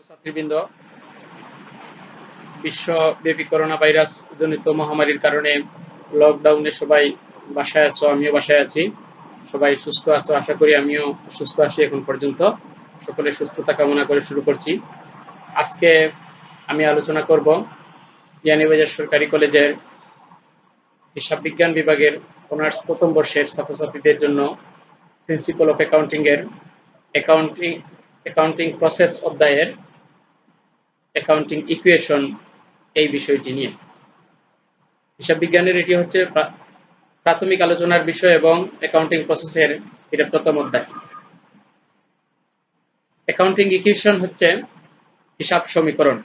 ছাত্রছাত্রীবৃন্দ, বিশ্বব্যাপী corona virus জনিত মহামারীর কারণে লকডাউনে সবাই বাসায় আছো, আমিও বাসায় আছি। সবাই সুস্থ আছো, আশা করি আমিও সুস্থ আছি এখন পর্যন্ত। সকলে সুস্থতা কামনা করে শুরু করছি। আজকে আমি আলোচনা করব বিয়ানীবাজার সরকারি কলেজের হিসাব বিজ্ঞান বিভাগের অনার্স প্রথম বর্ষের ছাত্রছাত্রীদের জন্য প্রিন্সিপাল অফ অ্যাকাউন্টিং এর অ্যাকাউন্টিং প্রসেস অধ্যায়ের অ্যাকাউন্টিং ইকুয়েশন এই বিষয়টি নিয়ে। হিসাব বিজ্ঞানের এটি হচ্ছে প্রাথমিক আলোচনার বিষয় এবং অ্যাকাউন্টিং প্রসেসের এটা প্রথম অধ্যায়। অ্যাকাউন্টিং ইকুয়েশন হচ্ছে হিসাব সমীকরণ,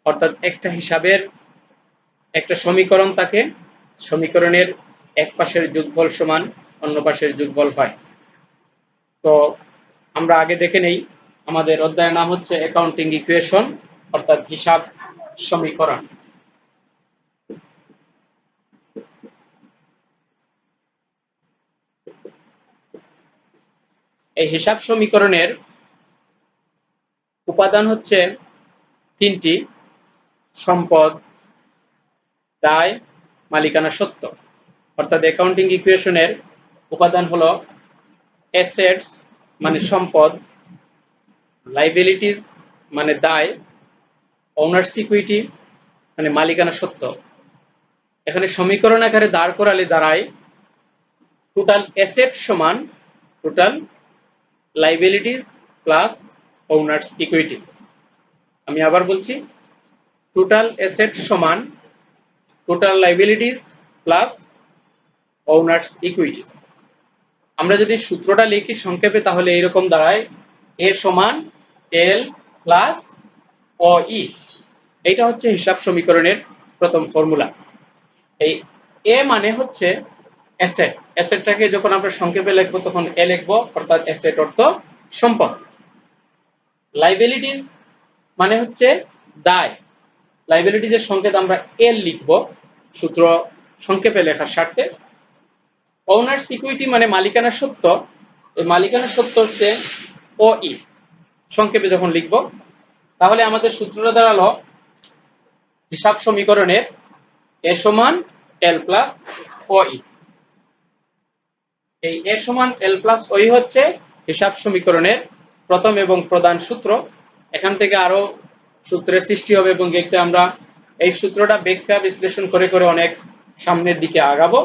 অর্থাৎ একটা হিসাবের একটা সমীকরণ থাকে, সমীকরণের এক পাশের যোগফল সমান অন্য পাশের যোগফল হয়। তো আমরা আগে দেখে নেই, আমাদের অধ্যায়ের নাম হচ্ছে অ্যাকাউন্টিং ইকুয়েশন, অর্থাৎ হিসাব সমীকরণ। এই হিসাব সমীকরণের উপাদান হচ্ছে তিনটি: সম্পদ, দায়, মালিকানা সত্ত্ব। অর্থাৎ অ্যাকাউন্টিং ইকুয়েশনের উপাদান হলো অ্যাসেটস মানে সম্পদ, লাইবিলিটিস মানে দায়, ওনার্স ইকুইটি মানে মালিকানা সত্ত্ব। এখানে সমীকরণ আকারে দাঁড় করালে দাঁড়ায় টোটাল অ্যাসেট সমান total liabilities plus owners equities. আমি আবার বলছি, টোটাল অ্যাসেট সমান total liabilities plus owners equities. আমরা যদি সূত্রটা লিখি সংক্ষেপে তাহলে এইরকম দাঁড়ায়: এ সমান এল প্লাস ও ই। এইটা হচ্ছে হিসাব সমীকরণের প্রথম ফর্মুলা। এই এ মানে হচ্ছে অ্যাসেট, অ্যাসেটটাকে যখন আমরা সংক্ষেপে লিখবো তখন এ লিখবো, অর্থাৎ অ্যাসেট অর্থ সম্পদ। লাইবিলিটিস মানে হচ্ছে দায়, লাইবিলিটিসের সংকেত আমরা এল লিখবো সূত্র সংক্ষেপে লেখার স্বার্থে। ওনার্স ইকুইটি মানে মালিকানা সত্ত্ব, এই মালিকানা সত্ত্ব হচ্ছে ও ই সংক্ষেপে যখন লিখবো। তাহলে আমাদের সূত্রটা দাঁড়ালো হিসাব সমীকরণের এ সমান এল প্লাস ও ই। এই এ সমান এল প্লাস ও ই হচ্ছে হিসাব সমীকরণের প্রথম এবং প্রধান সূত্র। এখান থেকে আরো সূত্রের সৃষ্টি হবে এবং একটা আমরা এই সূত্রটা ব্যাখ্যা বিশ্লেষণ করে করে অনেক সামনের দিকে আগাবো।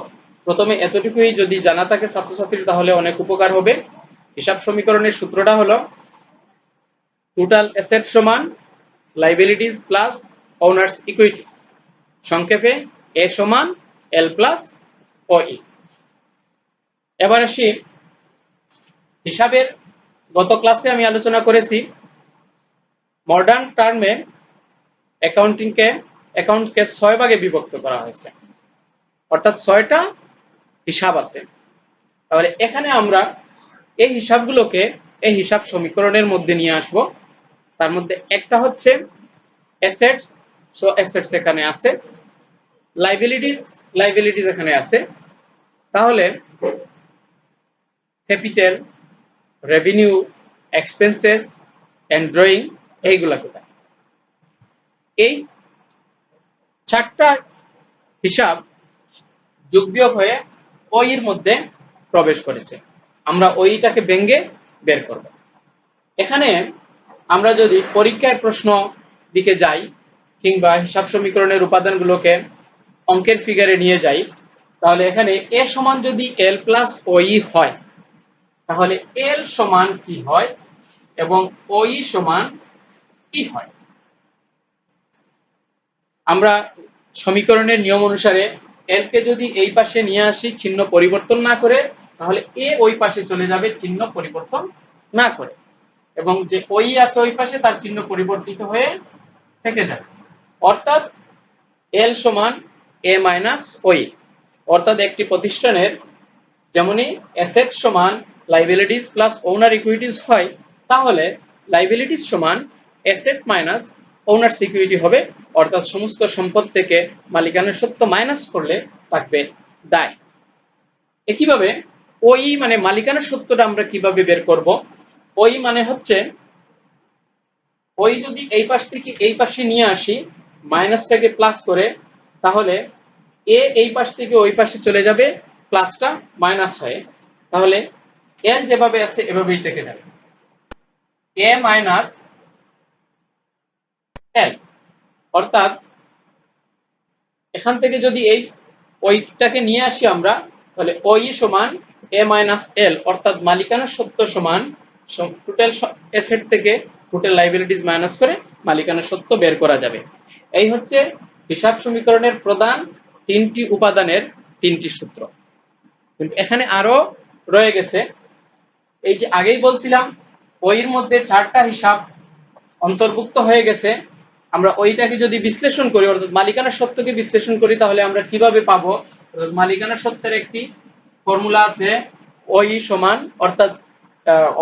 প্রথমে এতটুকুই যদি জানা থাকে ছাত্রছাত্রীর তাহলে অনেক উপকার হবে। হিসাব সমীকরণের সূত্রটা হলো টোটাল অ্যাসেট সমান লাইবিলিটিস প্লাস ওনার্স ইকুইটিস, সংক্ষেপে এ সমান এল প্লাস ও ই। এবার আসি হিসাবের, গত ক্লাসে আমি আলোচনা করেছি মডার্ন টার্মে অ্যাকাউন্টকে 6 ভাগে বিভক্ত করা হয়েছে, অর্থাৎ 6টা হিসাব আছে। তাহলে এখানে আমরা এই হিসাবগুলোকে এই হিসাব সমীকরণের মধ্যে নিয়ে আসব। তার মধ্যে একটা হচ্ছে অ্যাসেটস, সো অ্যাসেটস এখানে আছে, লাইবিলিটিস এখানে আছে। তাহলে capital, revenue, expenses and drawing এইগুলা কোথায়? এই 4টা হিসাব যোগ বিয়োগ হয়ে ওই এর মধ্যে প্রবেশ করেছে। আমরা ওইটাকে ভেঙে বের করব। এখানে আমরা যদি পরীক্ষার প্রশ্ন দিকে যাই কিংবা হিসাব সমীকরণের উপাদানগুলোকে অঙ্কের ফিগারে নিয়ে যাই, তাহলে এখানে এ সমান যদি এল প্লাস ওই হয় তাহলে এল সমান কি হয় এবং ওই সমান কি হয়? আমরা সমীকরণের নিয়ম অনুসারে এল কে যদি এই পাশে নিয়ে আসি চিহ্ন পরিবর্তন না করে, তাহলে এ ওই পাশে চলে যাবে চিহ্ন পরিবর্তন না করে, এবং যে ওই আছে ওই পাশে তার চিহ্ন পরিবর্তিত হয়ে থেকে যাবে। অর্থাৎ এল সমান এ মাইনাস ওই। অর্থাৎ একটি প্রতিষ্ঠানের যেমনই অ্যাসেট সমান লাইবিলিটিস প্লাস ওনার ইকুইটিস হয়, তাহলে লাইবিলিটিস সমান অ্যাসেট মাইনাস ওনার সিকিউরিটি হবে। অর্থাৎ সমস্ত সম্পদ থেকে মালিকানা সত্ত্ব মাইনাস করলে থাকবে দায়। একইভাবে ওই মানে মালিকানা সত্ত্বটা আমরা কিভাবে বের করব? ওই মানে হচ্ছে ওই যদি এই পাশ থেকে এই পাশে নিয়ে আসি, মাইনাসটাকে প্লাস করে, তাহলে এ এই পাশ থেকে ওই পাশে চলে যাবে, প্লাসটা মাইনাস হয়ে, তাহলে এল যেভাবে আছে এভাবেই থেকে যাবে, এ মাইনাস এল। অর্থাৎ এখান থেকে যদি এই ওইটাকে নিয়ে আসি আমরা, তাহলে ওই সমান এ মাইনাস এল, অর্থাৎ মালিকানা সত্য সমান টোটাল অ্যাসেট থেকে টোটাল লাইবিলিটিস মাইনাস করে মালিকানা সত্য বের করা যাবে। এই হচ্ছে হিসাব সমীকরণের প্রধান তিনটি উপাদানের তিনটি সূত্র। কিন্তু এখানে আরো রয়ে গেছে, এই যে আগেই বলছিলাম ওইর মধ্যে চারটা হিসাব অন্তর্ভুক্ত হয়ে গেছে। আমরা ওইটাকে যদি বিশ্লেষণ করি, অর্থাৎ মালিকানা সত্যকে বিশ্লেষণ করি, তাহলে আমরা কিভাবে পাবো? মালিকানা সত্যের একটি ফর্মুলা আছে, ওই সমান, অর্থাৎ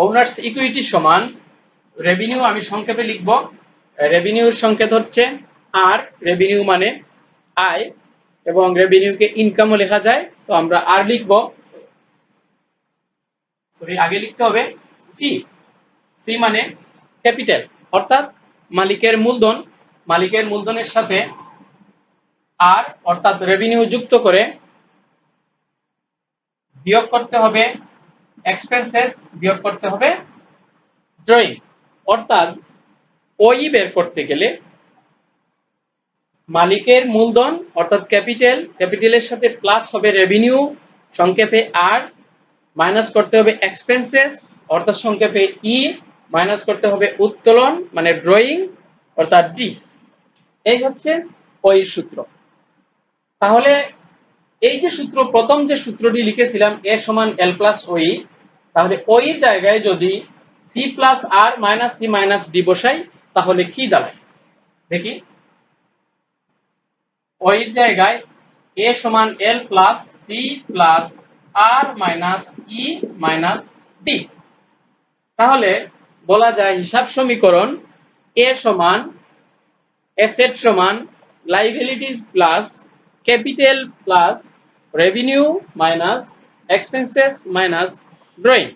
ওনার্স ইকুইটি সমান রেভিনিউ, আমি সংক্ষেপে লিখব, রেভিনিউর সংকেত হচ্ছে আর, রেভিনিউ মানে আয়, এবং রেভিনিউকে ইনকামও লেখা যায়, তো আমরা আর লিখব, সরি আগে লিখতে হবে সি, সি মানে ক্যাপিটাল, অর্থাৎ মালিকের মূলধন, মালিকের মূলধনের সাথে আর অর্থাৎ রেভিনিউ যুক্ত করে বিয়োগ করতে হবে এক্সপেন্সেস, বিয়োগ করতে হবে ড্রয়িং। অর্থাৎ ওই বের করতে গেলে মালিকের মূলধন অর্থাৎ ক্যাপিটাল, ক্যাপিটালের সাথে প্লাস হবে রেভিনিউ সংক্ষেপে আর, মাইনাস করতে হবে এক্সপেন্সেস অর্থাৎ সংক্ষেপে ই, মাইনাস করতে হবে উত্তোলন মানে ড্রয়িং অর্থাৎ ডি। এই হচ্ছে ওই সূত্র। তাহলে এই যে সূত্র, প্রথম যে সূত্রটি লিখেছিলাম এ সমান এল প্লাস ওই, তাহলে ওই জায়গায় যদি সি প্লাস আর মাইনাস সি মাইনাস ডি বসাই, তাহলে কি দাঁড়ায় দেখি। ওই জায়গায় এ সমান এল প্লাস সি প্লাস আর মাইনাস ই মাইনাস ডি, তাহলে বলা যায় হিসাব সমীকরণ এ সমান অ্যাসেট সমান liabilities plus capital plus revenue minus expenses minus drawing.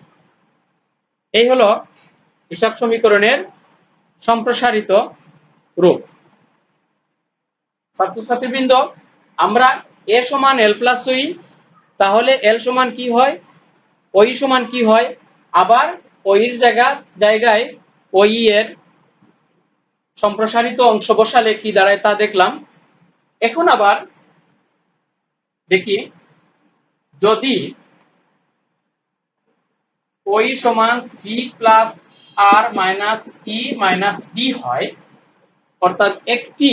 এই হলো হিসাব সমীকরণের সম্প্রসারিত রূপ। ছাত্রছাত্রীবৃন্দ, আমরা এ সমান এল প্লাস ওই, তাহলে এল সমান কি হয়, ওই সমান কি হয়, আবার ওইর জায়গায় ওই এর সম্প্রসারিত অংশ বসালে কি দাঁড়ায় তা দেখলাম। এখন আবার দেখি, যদি ওই সমান সি প্লাস আর মাইনাস ই মাইনাস ডি হয়, অর্থাৎ একটি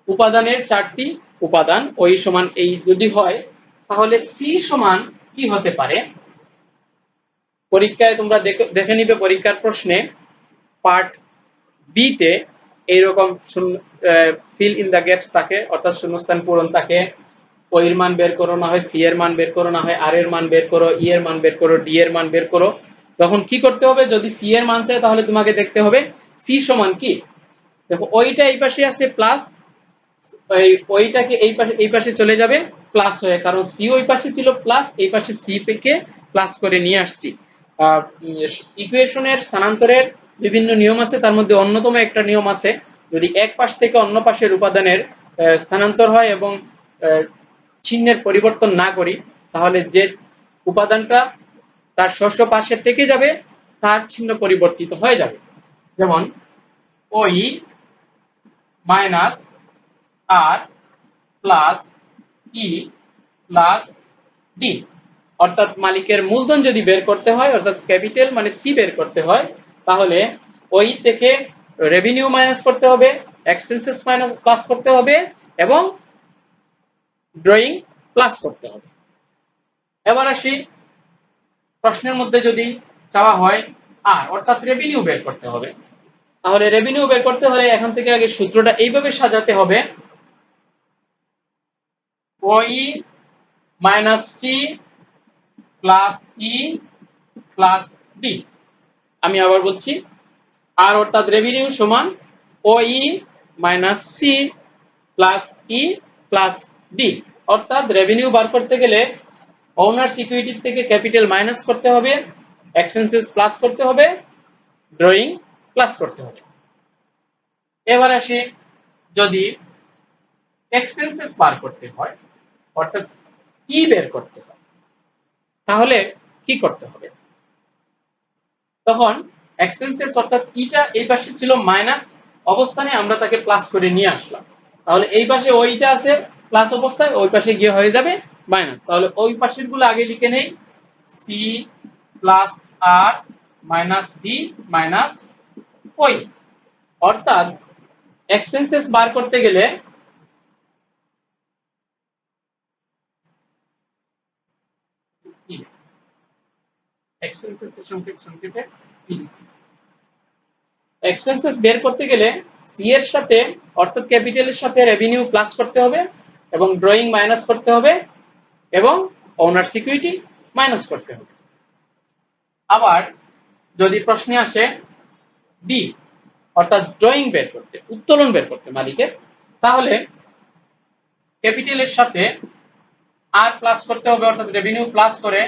উপাদানের চারটি উপাদান ওই সমান এই যদি হয়, তাহলে সি সমান কি হতে পারে? পরীক্ষায় তোমরা দেখে নিবে, পরীক্ষার প্রশ্নে পার্ট বি তে এইরকম ফিল ইন দা গ্যাপস থাকে, অর্থাৎ শূন্যস্থান পূরণ থাকে। ওই এর মান বের করো, না হয় সি এর মান বের করো, না হয় আর এর মান বের করো, ই এর মান বের করো, ডি এর মান বের করো। তখন কি করতে হবে? যদি সি এর মান চাই, তাহলে তোমাকে দেখতে হবে সি সমান কি। দেখো ওইটা এই পাশে আছে প্লাস, ওইটাকে এই পাশে চলে যাবে প্লাস হয়ে, কারণ সি ওই পাশে ছিল প্লাস, এই পাশে সি কে প্লাস করে নিয়ে আসছি। ইকুয়েশনের স্থানান্তরের বিভিন্ন নিয়ম আছে, তার মধ্যে অন্যতম একটা নিয়ম আছে, যদি এক পাশ থেকে অন্য পাশের উপাদানের স্থানান্তর হয় এবং চিহ্নের পরিবর্তন না করি, তাহলে যে উপাদানটা তার শস্য পাশে থেকে যাবে তার চিহ্ন পরিবর্তিত হয়ে যাবে। যেমন ওই মাইনাস আর প্লাস ই প্লাস ডি, অর্থাৎ মালিকের মূলধন যদি বের করতে হয়, অর্থাৎ ক্যাপিটাল মানে সি বের করতে হয়, তাহলে ওই থেকে রেভিনিউ মাইনাস করতে হবে, এক্সপেন্সেস মাইনাস প্লাস করতে হবে এবং ড্রয়িং প্লাস করতে হবে। এবার আসি, প্রশ্নের মধ্যে যদি চাওয়া হয় আর অর্থাৎ রেভিনিউ বের করতে হবে, তাহলে রেভিনিউ বের করতে হলে এখান থেকে আগে সূত্রটা এইভাবে সাজাতে হবে, ওই minus C plus E plus D. আমি আবার বলছি, আর অর্থাৎ রেভিনিউ সমান ওই minus C plus E plus D, অর্থাৎ রেভিনিউ বার করতে গেলে ওনার্স ইকুইটি থেকে ক্যাপিটাল মাইনাস করতে হবে, এক্সপেন্সেস প্লাস করতে হবে, ড্রয়িং প্লাস করতে হবে। এবার আসি যদি এক্সপেন্সেস বার করতে হয়, অর্থাৎ ই বের করতে হয়, তাহলে কি করতে হবে? তখন এক্সপেন্সেস অর্থাৎ ইটা এই পাশে ছিল মাইনাস অবস্থানে, আমরা তাকে প্লাস করে নিয়ে আসলাম। তাহলে এই পাশে ওইটা আছে প্লাস অবস্থায়, ওই পাশে গিয়ে হয়ে যাবে মাইনাস। তাহলে ওই পাশের গুলো আগে লিখে নেই, সি প্লাস আর মাইনাস ডি মাইনাস ওই। অর্থাৎ এক্সপেন্সেস বার করতে গেলে এক্সপেন্সেস সংক্ষেপে এক্সপেন্সেস বের করতে গেলে সি এর সাথে অর্থাৎ ক্যাপিটালের সাথে রেভিনিউ প্লাস করতে হবে এবং ড্রয়িং মাইনাস করতে হবে এবং ওনার্স ইকুইটি মাইনাস করতে হবে। আবার যদি প্রশ্নে আসে বি অর্থাৎ ড্রয়িং বের করতে, উত্তোলন বের করতে মালিকের, তাহলে ক্যাপিটালের সাথে আর প্লাস করতে হবে অর্থাৎ রেভিনিউ প্লাস করে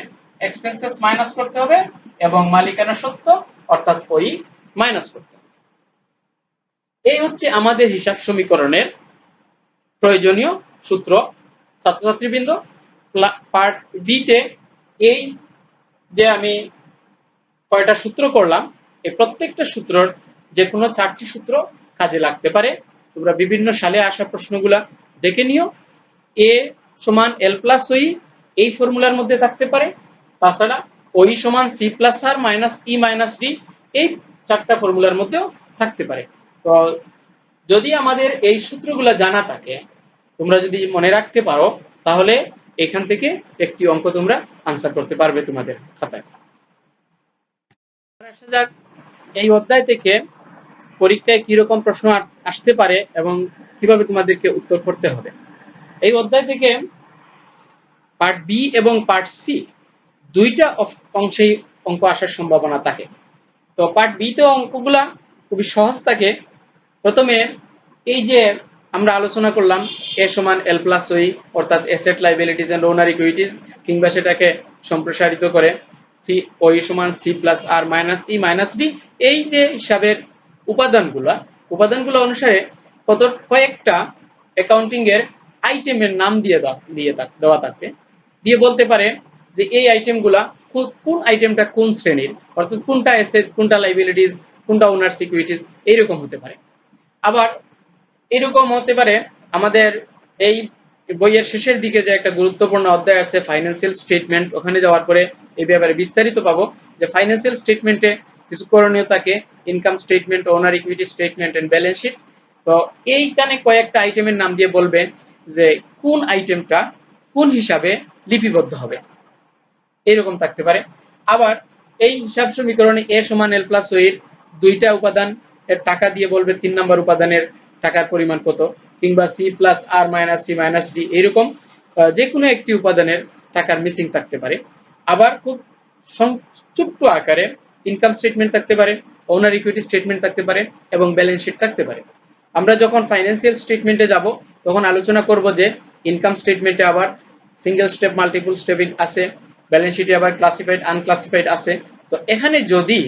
এক্সপেন্সেস মাইনাস করতে হবে এবং মালিকানা সত্ত্ব অর্থাৎ ওই মাইনাস করতে হবে। এই হচ্ছে আমাদের হিসাব সমীকরণের প্রয়োজনীয় সূত্র। ছাত্রছাত্রীবৃন্দ, পার্ট বি তে এই যে আমি কয়টা সূত্র করলাম, এই প্রত্যেকটা সূত্রর যে কোনো 4টি সূত্র কাজে লাগতে পারে। তোমরা বিভিন্ন সালে আসা প্রশ্নগুলা দেখে নিও। এ সমান এল প্লাস ওই এই ফর্মুলার মধ্যে থাকতে পারে, তাছাড়া ওই সমান সি প্লাস আর মাইনাস ই মাইনাস ডি এই 4টা ফর্মুলার মধ্যেও থাকতে পারে। তো যদি আমাদের এই সূত্রগুলা জানা থাকে, তোমরা যদি মনে রাখতে পারো, তাহলে এখান থেকে একটি অঙ্ক তোমরা আনসার করতে পারবে তোমাদের খাতায়। আসা যাক এই অধ্যায় থেকে পরীক্ষায় কি রকম প্রশ্ন আসতে পারে এবং কিভাবে তোমাদেরকে উত্তর করতে হবে। এই অধ্যায় থেকে পার্ট বি এবং পার্ট সি দুইটা অংশেই অঙ্ক আসার সম্ভাবনা থাকে। তো পার্ট বি তে অঙ্কগুলা খুবই সহজ থাকে। প্রথমে এই যে আমরা আলোচনা করলাম এ সমান এল প্লাস ওই অর্থাৎ অ্যাসেট লাইবিলিটিজ এন্ড ওনার ইকুইটিজ, কিংবা সেটাকে সম্প্রসারিত করে সি ওই সমান সি প্লাস আর মাইনাস ই মাইনাস ডি, এই যে হিসাবের উপাদানগুলো অনুসারে কয়েকটা অ্যাকাউন্টিং এর আইটেমের নাম দেওয়া থাকবে, দিয়ে বলতে পারে যে এই আইটেমগুলা কোন আইটেমটা কোন শ্রেণীর, অর্থাৎ কোনটা অ্যাসেট, কোনটা লাইবিলিটিজ, কোনটা ওনার সিকিউরিটিজ, এইরকম হতে পারে। আবার এরকম হতে পারে আমাদের এই বইয়ের শেষের দিকে যে একটা গুরুত্বপূর্ণ অধ্যায় আছে ফাইন্যান্সিয়াল স্টেটমেন্ট, ওখানে যাওয়ার পরে এই ব্যাপারে বিস্তারিত পাবো যে ফাইন্যান্সিয়াল স্টেটমেন্টে কিছু করণীয় থাকে, income statement, owner equity statement and balance sheet. তো এইখানে কয়েকটা আইটেমের নাম দিয়ে বলবে যে কোন আইটেমটা কোন হিসাবে লিপিবদ্ধ হবে, এরকম থাকতে পারে। আবার এই হিসাব সমীকরণে এ সমান এল প্লাস ওই এর দুইটা উপাদান এর টাকা দিয়ে বলবে 3 নম্বর উপাদানের টাকার পরিমাণ কত, কিংবা সি প্লাস আর মাইনাস সি মাইনাস ডি, এরকম যে কোনো একটি উপাদানের টাকার মিসিং থাকতে পারে। আবার খুব ছোট্ট আকারে ইনকাম স্টেটমেন্ট থাকতে পারে, ওনার ইকুইটি স্টেটমেন্ট থাকতে পারে এবং ব্যালেন্স শিট থাকতে পারে। আমরা যখন ফাইন্যান্সিয়াল স্টেটমেন্টে যাব তখন আলোচনা করব যে ইনকাম স্টেটমেন্টে আবার সিঙ্গেল স্টেপ মাল্টিপল স্টেপ আছে, ব্যালেন্স শিটে আবার ক্লাসিফাইড আনক্লাসিফাইড আছে। তো এখানে যদি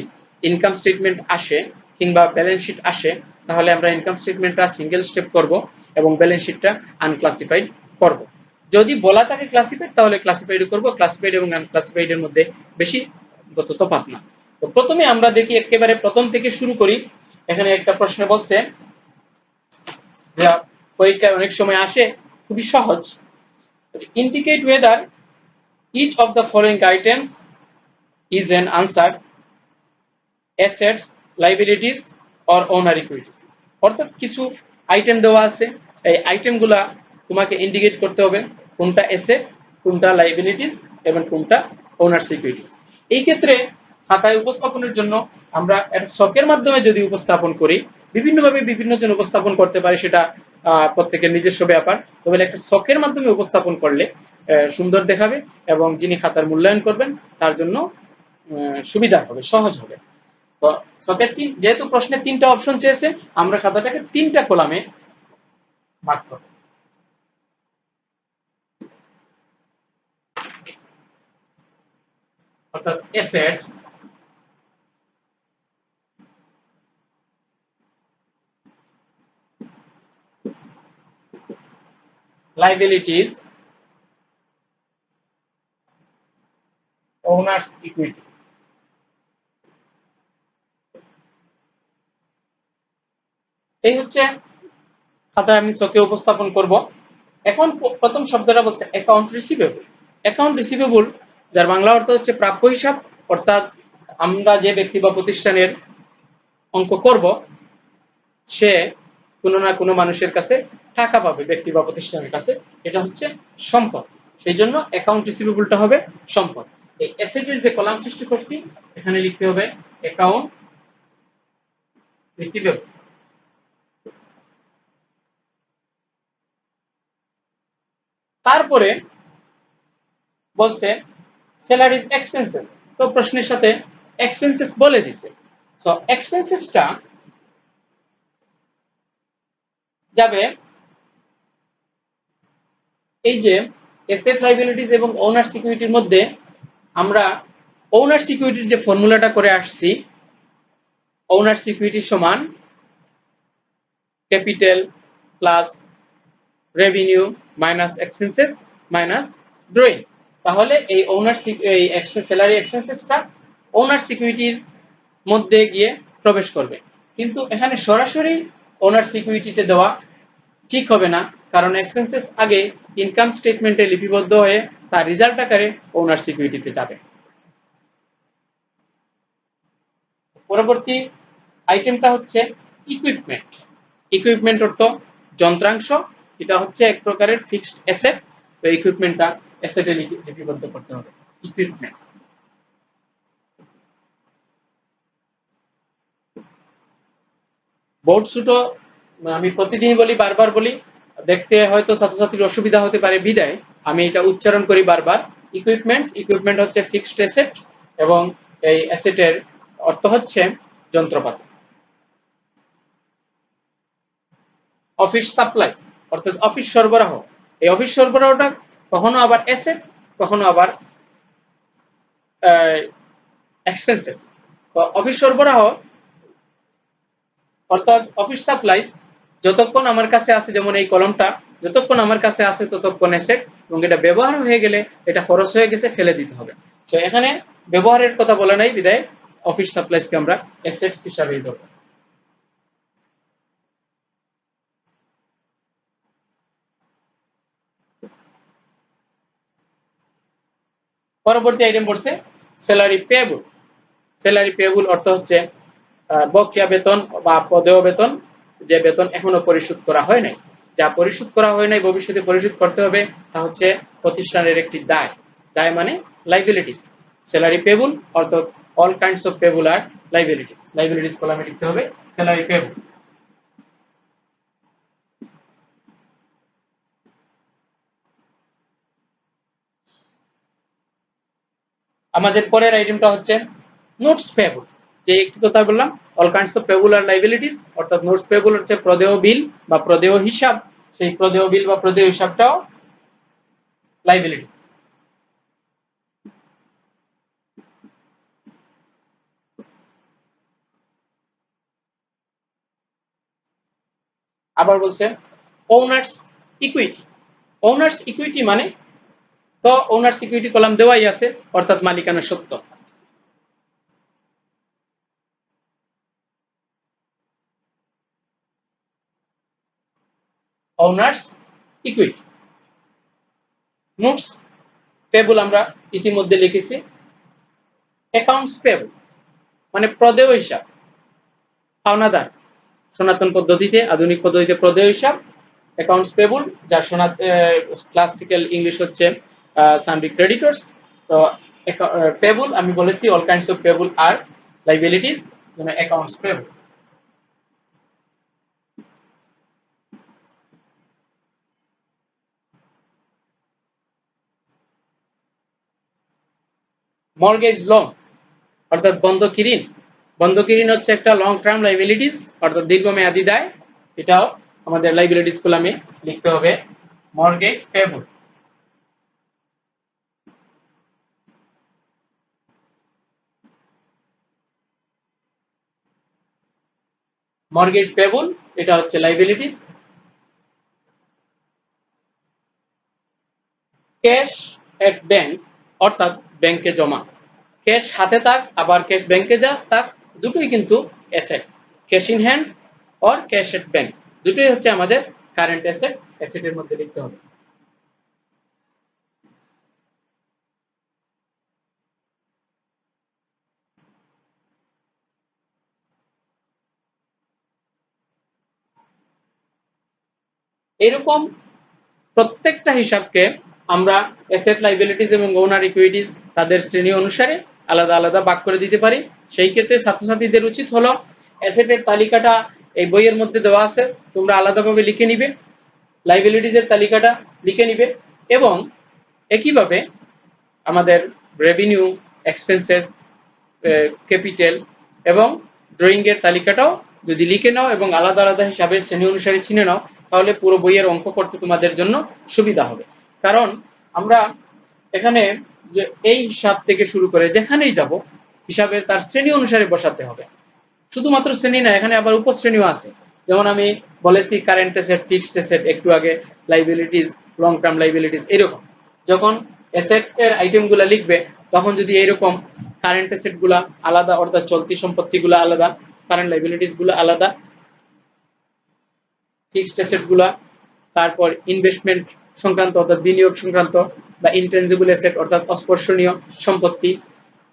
ইনকাম স্টেটমেন্ট আসে কিংবা ব্যালেন্স শিট আসে, তাহলে আমরা ইনকাম স্টেটমেন্টটা সিঙ্গেল স্টেপ করব এবং ব্যালেন্স শিটটা আনক্লাসিফাইড করব। যদি বলা থাকে ক্লাসিফাইড, তাহলে ক্লাসিফাইড করব। ক্লাসিফাইড এবং আনক্লাসিফাইড এর মধ্যে বেশি তফাৎ না। তো প্রথমে আমরা দেখি, একেবারে প্রথম থেকে শুরু করি। এখানে একটা প্রশ্ন বলছে, যা পরীক্ষায় অনেক সময় আসে, খুবই সহজ। Indicate whether each of the following items is an answer: assets, liabilities or owner equities। অর্থাৎ কিছু আইটেম দেওয়া আছে, এই আইটেমগুলা তোমাকে ইন্ডিকেট করতে হবে কোনটা অ্যাসেট, কোনটা লাইবিলিটিস এবং কোনটা ওনার সিকিউরিটিস। এই ক্ষেত্রে খাতায় উপস্থাপনের জন্য আমরা একটা ছকের মাধ্যমে যদি উপস্থাপন করি, বিভিন্নভাবে বিভিন্ন জন উপস্থাপন করতে পারে, সেটা প্রত্যেকের নিজস্ব ব্যাপার। তবে একটা ছকের মাধ্যমে উপস্থাপন করলে সুন্দর দেখাবে এবং যিনি খাতার মূল্যায়ন করবেন তার জন্য সুবিধা হবে, সহজ হবে। তো ছকের যেহেতু প্রশ্নে 3টা অপশন চেয়েছে, আমরা খাতাটাকে 3টা কলামে ভাগ করব। অর্থাৎ অ্যাসেটস, লাইবিলিটিস ওনার্স ইকুইটি। এই হচ্ছে খাতায় আমি চোখে উপস্থাপন করব। এখন প্রথম শব্দটা বলছে অ্যাকাউন্ট রিসিভেবল। অ্যাকাউন্ট রিসিভেবল যার বাংলা অর্থ হচ্ছে প্রাপ্য হিসাব, অর্থাৎ আমরা যে ব্যক্তি বা প্রতিষ্ঠানের অঙ্ক করব সে কোনো না কোনো মানুষের কাছে টাকা পাবে, ব্যক্তি বা প্রতিষ্ঠানের কাছে, এটা হচ্ছে সম্পদ। সেই জন্য অ্যাকাউন্ট রিসিভেবলটা হবে সম্পদ। এই অ্যাসেটের যে কলাম সৃষ্টি করছি এখানে লিখতে হবে অ্যাকাউন্ট রিসিভেবল। তারপরে বলছে স্যালারিজ এক্সপেন্সেস, তো প্রশ্নের সাথে এক্সপেন্সেস বলে দিছে। সো এক্সপেন্সেসটা যাবে এই যে অ্যাসেট লাইবিলিটিস এবং ওনার সিকিউরিটির মধ্যে আমরা ওনার সিকিউরিটির যে ফর্মুলাটা করে আসছি, ওনার সিকিউরিটি সমান capital plus revenue minus expenses minus drawing. তাহলে এই ওনার এই স্যালারি এক্সপেন্সেসটা ওনার সিকিউরিটির মধ্যে গিয়ে প্রবেশ করবে। কিন্তু এখানে সরাসরি ওনার সিকিউরিটিতে দেওয়া ঠিক হবে না, কারণ এক্সপেন্সেস আগে ইনকাম স্টেটমেন্টে লিপিবদ্ধ হয়ে তার রেজাল্ট আকারে ওনার সিকিউরিটিতে যাবে। পরবর্তী আইটেমটা হচ্ছে ইকুইপমেন্ট। ইকুইপমেন্ট অর্থ যন্ত্রাংশ, এটা হচ্ছে এক প্রকারের ফিক্সড অ্যাসেট। তো ইকুইপমেন্টটা অ্যাসেটে লিপিবদ্ধ করতে হবে। ইকুইপমেন্ট বোর্ড ছুটো আমি প্রতিদিনই বলি, বারবার বলি, দেখতে হয়তো ছাত্রছাত্রীর অসুবিধা হতে পারে, বিদায় আমি এটা উচ্চারণ করি বারবার। ইকুইপমেন্ট, ইকুইপমেন্ট হচ্ছে ফিক্সড অ্যাসেট এবং এই অ্যাসেটের অর্থ হচ্ছে যন্ত্রপাতি। অফিস সাপ্লাইস অর্থাৎ অফিস সরবরাহ। এই অফিস সরবরাহটা কখনো আবার অ্যাসেট, কখনো আবার এক্সপেন্সেস। তো অফিস সরবরাহ অর্থাৎ অফিস সাপ্লাইস যতক্ষণ আমার কাছে আছে, যেমন এই কলমটা যতক্ষণ আমার কাছে আছে ততক্ষণ অ্যাসেট, এবং এটা ব্যবহার হয়ে গেলে এটা খরচ হয়ে গেছে, ফেলে দিতে হবে। তো এখানে ব্যবহারের কথা বলা নাই, বিদায় অফিস সাপ্লাইসকে আমরা অ্যাসেটস হিসাবেই ধরব। পরবর্তী আইটেম পড়ছে স্যালারি পেয়েবল। স্যালারি পেয়েবল অর্থ হচ্ছে বকেয়া বেতন বা পদেয় বেতন, যে বেতন এখনো পরিশোধ করা হয় নাই। যা পরিশোধ করা হয় নাই ভবিষ্যতে পরিশোধ করতে হবে, তা হচ্ছে প্রতিষ্ঠানের একটি দায়। দায় মানে লাইবিলিটিস। স্যালারি পেয়েবল অর্থাৎ অল কাইন্ডস অফ পেয়েবল আর লাইবিলিটিস। লাইবিলিটিস কলামে লিখতে হবে স্যালারি পেয়েবল। আমাদের পরের আইটেমটা হচ্ছে নোটস পেয়েবল। যে একটি কথা বললাম, অল কাইন্ডস অফ পেয়েবল আর লাইবিলিটিস, অর্থাৎ নোটস পেয়েবল হচ্ছে প্রদেয় বিল বা প্রদেয় হিসাব, সেই প্রদেয় বিল বা প্রদেয় হিসাবটাও লাইবিলিটিস। আবার বলছে ওনার্স ইকুইটি। ওনার্স ইকুইটি মানে, তো ওনার্স ইকুইটি কলাম দেওয়াই আছে, অর্থাৎ মালিকানা সত্ত্ব। Owners equity. নোটস পেবল আমরা ইতিমধ্যে লিখেছি। অ্যাকাউন্টস পেবল মানে প্রদেয় হিসাব, পাওনাদার। সনাতন পদ্ধতিতে, আধুনিক পদ্ধতিতে প্রদেয় হিসাব অ্যাকাউন্টস পেবল, যার ক্লাসিক্যাল ইংলিশ হচ্ছে সানডি ক্রেডিটর্স। তো পেবল আমি বলেছি অল কাইন্ডস অফ পেবল আর লাইবিলিটিস, মানে অ্যাকাউন্টস পেবল। মর্গেজ লোন অর্থাৎ বন্ধকি ঋণ। বন্ধকি ঋণ হচ্ছে একটা লং টার্ম লাইবিলিটিস, অর্থাৎ দীর্ঘমেয়াদী দায়। এটাও আমাদের লাইবিলিটিস কলামে লিখতে হবে মর্গেজ পেবল। মর্গেজ পেবল এটা হচ্ছে লাইবিলিটিস। ক্যাশ এট ব্যাংক অর্থাৎ ব্যাংকে জমা, ক্যাশ হাতে থাক আবার ক্যাশ ব্যাংকে যা থাক, দুটোই কিন্তু asset. Cash in hand or cash at bank দুটোই হচ্ছে আমাদের কারেন্ট অ্যাসেট, অ্যাসেটের মধ্যে লিখতে হবে। এরকম প্রত্যেকটা হিসাবকে আমরা অ্যাসেট, লাইবিলিটিস এবং ওনার ইকুইটিস তাদের শ্রেণী অনুসারে আলাদা আলাদা ভাগ করে দিতে পারি। সেই ক্ষেত্রে ছাত্রছাত্রীদের উচিত হলো অ্যাসেটের তালিকাটা এই বইয়ের মধ্যে দেওয়া আছে, তোমরা আলাদাভাবে লিখে নিবে, লাইবিলিটিস এর তালিকাটা লিখে নিবে এবং একইভাবে আমাদের রেভিনিউ, এক্সপেন্সেস, ক্যাপিটাল এবং ড্রয়িং এর তালিকাটাও যদি লিখে নাও এবং আলাদা আলাদা হিসাবে শ্রেণী অনুসারে চিনে নাও, তাহলে পুরো বইয়ের অঙ্ক করতে তোমাদের জন্য সুবিধা হবে। কারণ আমরা এখানে যে এই হিসাব থেকে শুরু করে যেখানেই যাব হিসাবের তার শ্রেণী অনুসারে বসাতে হবে। শুধুমাত্র শ্রেণী না, এখানে আবার উপশ্রেণীও আছে। যেমন আমি বলেছি কারেন্ট অ্যাসেট, ফিক্সড অ্যাসেট একটু আগে, লাইবিলিটিস, লং টার্ম লাইবিলিটিস। এরকম যখন অ্যাসেট এর আইটেম গুলা লিখবে তখন যদি এইরকম কারেন্ট অ্যাসেট গুলা আলাদা অর্থাৎ চলতি সম্পত্তি গুলা আলাদা, কারেন্ট লাইবিলিটিস গুলা আলাদা, ফিক্সড অ্যাসেট গুলা, তারপর ইনভেস্টমেন্ট সংক্রান্ত অর্থাৎ বিনিয়োগ সংক্রান্ত বা ইনটেনজিবল অ্যাসেট অর্থাৎ অস্পর্শনীয় সম্পত্তি,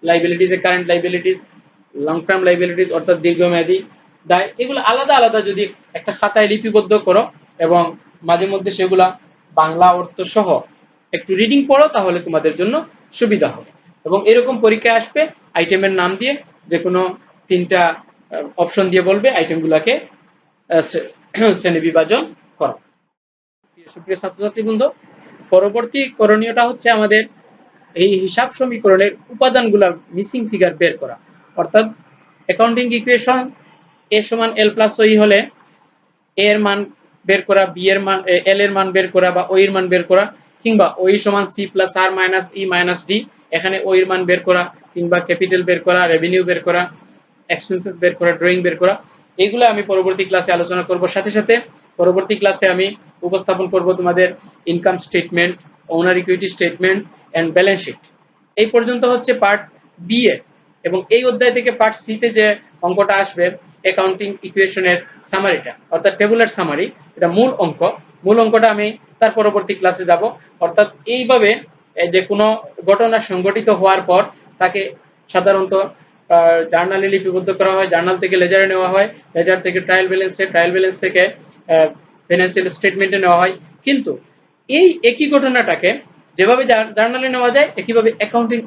লাইবিলিটিস এ current liabilities, long term liabilities অর্থাৎ দীর্ঘমেয়াদী দায়, এগুলো আলাদা আলাদা যদি একটা খাতায় লিপিবদ্ধ করো এবং মাঝে মধ্যে সেগুলা বাংলা অর্থ সহ একটু রিডিং পড়ো, তাহলে তোমাদের জন্য সুবিধা হবে। এবং এরকম পরীক্ষায় আসবে আইটেমের নাম দিয়ে যে কোনো 3টা অপশন দিয়ে বলবে আইটেমগুলোকে শ্রেণী বিভাজন করো। সুপ্রিয় ছাত্রছাত্রী বৃন্দ, পরবর্তী করণীয়টা হচ্ছে আমাদের এই হিসাব সমীকরণের উপাদানগুলা মিসিং ফিগার বের করা। অর্থাৎ অ্যাকাউন্টিং ইকুয়েশন এ সমান এল প্লাস ওই হলে এ এর মান বের করা, বি এর মান, এল এর মান বের করা বা ওই এর মান বের করা, কিংবা ওই সমান সি প্লাস আর মাইনাস ই মাইনাস ডি, এখানে ওই এর মান বের করা, কিংবা ক্যাপিটাল বের করা, রেভিনিউ বের করা, এক্সপেন্সেস বের করা, ড্রয়িং বের করা, এগুলো আমি পরবর্তী ক্লাসে আলোচনা করব। সাথে সাথে পরবর্তী ক্লাসে আমি উপস্থাপন করব তোমাদের income statement, owner equity statement and balance sheet. এই পর্যন্ত হচ্ছে পার্ট বি এর, এবং এই অধ্যায় থেকে পার্ট সি তে যে অঙ্কটা আসবে অ্যাকাউন্টিং ইকুয়েশনের সামারিটা অর্থাৎ টেবুলার সামারি, এটা মূল অঙ্ক। মূল অঙ্কটা আমি তার পরবর্তী ক্লাসে যাব। অর্থাৎ এইভাবে যে কোনো ঘটনা সংঘটিত হওয়ার পর তাকে সাধারণত জার্নালে লিপিবদ্ধ করা হয়, জার্নাল থেকে লেজারে নেওয়া হয়, লেজার থেকে ট্রায়াল ব্যালেন্সে, ট্রায়াল ব্যালেন্স থেকে ফাইন্যান্সিয়াল স্টেটমেন্টে নেওয়া হয়। কিন্তু এই একই ঘটনাটাকে যেভাবে জার্নালে নেওয়া যায় একইভাবে অ্যাকাউন্টিং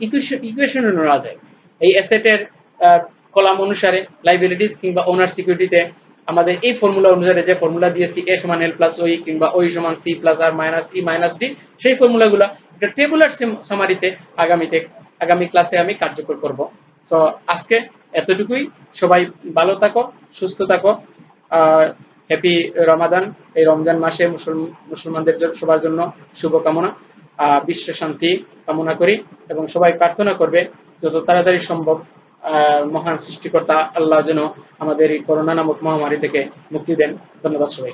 ইকুয়েশনে নেওয়া যায়। এই অ্যাসেটের কলাম অনুসারে লাইবিলিটিস কিংবা ওনার সিকিউরিটিতে আমাদের এই ফর্মুলা অনুসারে যে ফর্মুলা দিয়েছি এ সমান এল প্লাস ওই কিংবা ওই সমান সি প্লাস আর মাইনাস ই মাইনাস ডি, সেই ফর্মুলাগুলো একটা টেবুলার সামারিতে আগামী ক্লাসে আমি কার্যকর করব। সো আজকে এতটুকুই। সবাই ভালো থাকো, সুস্থ থাকো। হ্যাপি রমাদান। এই রমজান মাসে মুসলমানদের সবার জন্য শুভকামনা, বিশ্ব শান্তি কামনা করি এবং সবাই প্রার্থনা করবে যত তাড়াতাড়ি সম্ভব মহান সৃষ্টিকর্তা আল্লাহ যেন আমাদের এই করোনা নামক মহামারী থেকে মুক্তি দেন। ধন্যবাদ সবাই।